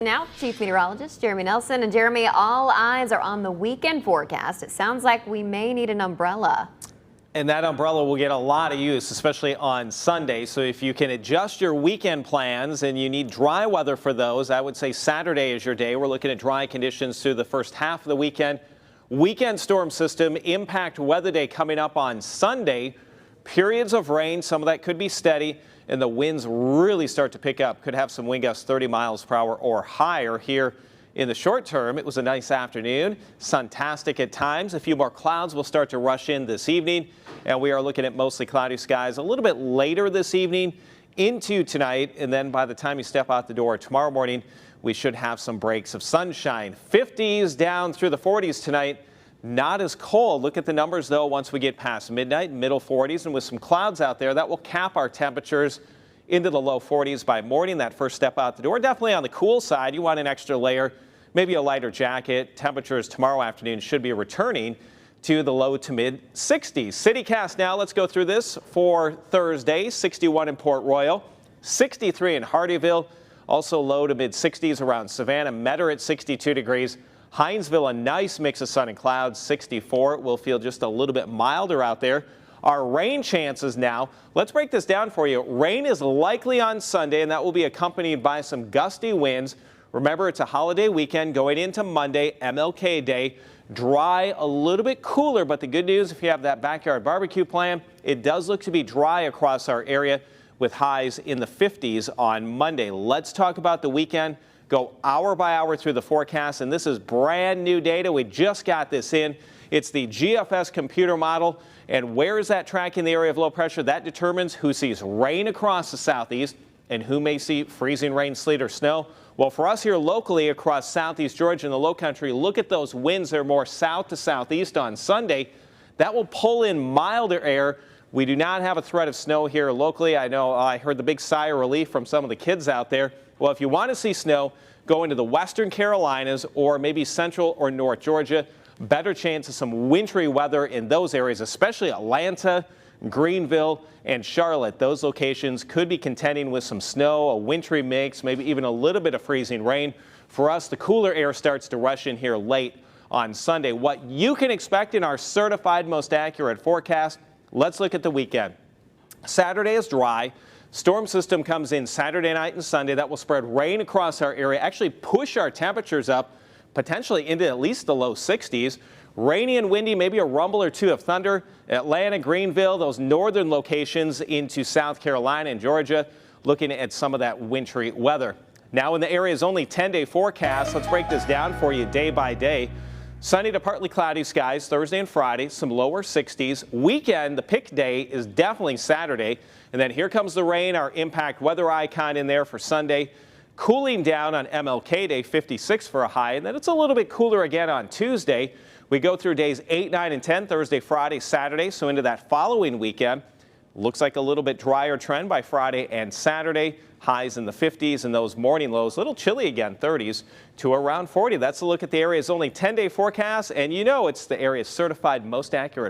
Now, Chief Meteorologist Jeremy Nelson. And Jeremy, all eyes are on the weekend forecast. It sounds like we may need an umbrella. And that umbrella will get a lot of use, especially on Sunday. So if you can adjust your weekend plans and you need dry weather for those, I would say Saturday is your day. We're looking at dry conditions through the first half of the weekend. Weekend storm system impact weather day coming up on Sunday. Periods of rain, some of that could be steady, and the winds really start to pick up. Could have some wind gusts 30 miles per hour or higher here in the short term. It was a nice afternoon, suntastic at times. A few more clouds will start to rush in this evening, and we are looking at mostly cloudy skies a little bit later this evening into tonight, and then by the time you step out the door tomorrow morning, we should have some breaks of sunshine. 50s down through the 40s tonight. Not as cold. Look at the numbers, though, once we get past midnight, middle 40s, and with some clouds out there, that will cap our temperatures into the low 40s by morning. That first step out the door. Definitely on the cool side. You want an extra layer, maybe a lighter jacket. Temperatures tomorrow afternoon should be returning to the low to mid 60s. CityCast now. Let's go through this for Thursday. 61 in Port Royal, 63 in Hardeeville, also low to mid 60s around Savannah. Metter at 62 degrees. Hinesville, a nice mix of sun and clouds, 64. It will feel just a little bit milder out there. Our rain chances now, let's break this down for you. Rain is likely on Sunday, and that will be accompanied by some gusty winds. Remember, it's a holiday weekend going into Monday, MLK Day. Dry, a little bit cooler, but the good news, if you have that backyard barbecue plan, it does look to be dry across our area with highs in the 50s on Monday. Let's talk about the weekend. Go hour by hour through the forecast, and this is brand new data. We just got this in. It's the GFS computer model, and where is that tracking the area of low pressure? That determines who sees rain across the southeast and who may see freezing rain, sleet, or snow. Well, for us here locally across southeast Georgia and the low country, look at those winds. They're more south to southeast on Sunday. That will pull in milder air. We do not have a threat of snow here locally. I know I heard the big sigh of relief from some of the kids out there. Well, if you want to see snow, go into the western Carolinas or maybe central or north Georgia. Better chance of some wintry weather in those areas, especially Atlanta, Greenville, and Charlotte. Those locations could be contending with some snow, a wintry mix, maybe even a little bit of freezing rain. For us, the cooler air starts to rush in here late on Sunday. What you can expect in our certified most accurate forecast, let's look at the weekend. Saturday is dry. Storm system comes in Saturday night and Sunday. That will spread rain across our area, actually push our temperatures up potentially into at least the low 60s. Rainy and windy, maybe a rumble or two of thunder. Atlanta, Greenville, those northern locations into South Carolina and Georgia, looking at some of that wintry weather. Now in the area's only 10-day forecast, let's break this down for you day by day. Sunny to partly cloudy skies Thursday and Friday, some lower 60s. Weekend, the pick day is definitely Saturday. And then here comes the rain, our impact weather icon in there for Sunday. Cooling down on MLK Day, 56 for a high. And then it's a little bit cooler again on Tuesday. We go through days 8, 9, and 10, Thursday, Friday, Saturday. So into that following weekend. Looks like a little bit drier trend by Friday and Saturday. Highs in the 50s and those morning lows. A little chilly again, 30s to around 40. That's a look at the area's only 10-day forecast. And you know it's the area's certified most accurate